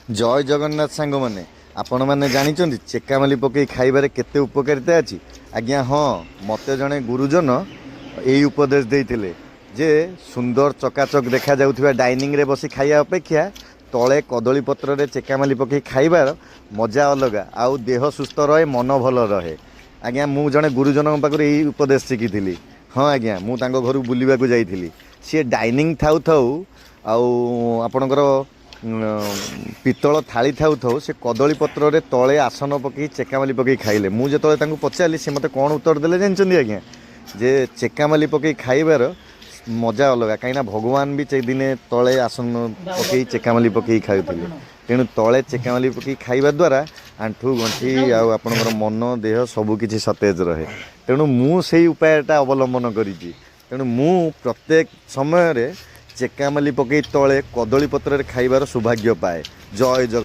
जय जगन्नाथ सांग मैंने आपण मैंने जानी चेकामाली पकई खाइबार केते उपकारिता अच्छी। आज्ञा हाँ, मत जड़े गुरुजन यही उपदेश देते जे सुंदर चकाचक देखा जाउथिबा डाइनिंग रे बसी खाइया अपेक्षा तले कदली पत्र रे चेकामाली पकई खाइबार मजा अलग, आउ देह सुस्थ रहे, मन भल रहे। आज्ञा मु जड़े गुरुजन पाखु यही उपदेश शिखी। हाँ आज्ञा, मु तांको घर बुलिबा को जाइथिली। सी डाइनिंग थाउ थाउ आपणकर पितल थाली थाउ थाउ से कदली पत्र रे तले आसन पकई चेकामाली पकई खाइले। मु जेतले तांको पचारली से मते कोन उत्तर देले जानचंदी आज्ञा, जे चेकामाली पकई खाइबार मजा अलग, कहीं भगवान भी दिने तले आसन पकई चेकामाली पकई खाउथिले। तेणु तले चेकामाली पकई खाइबा द्वारा आंठू गंठी आपणकर मन देह सबकिछि सतेज रहे। तेणु मु सेही उपायटा अवलंबन करिछि। तेणु मु प्रत्येक समय रे चेकामाली पकई तले कदली पत्र रे खाइबार सौभाग्य पाए। जय जगन्नाथ।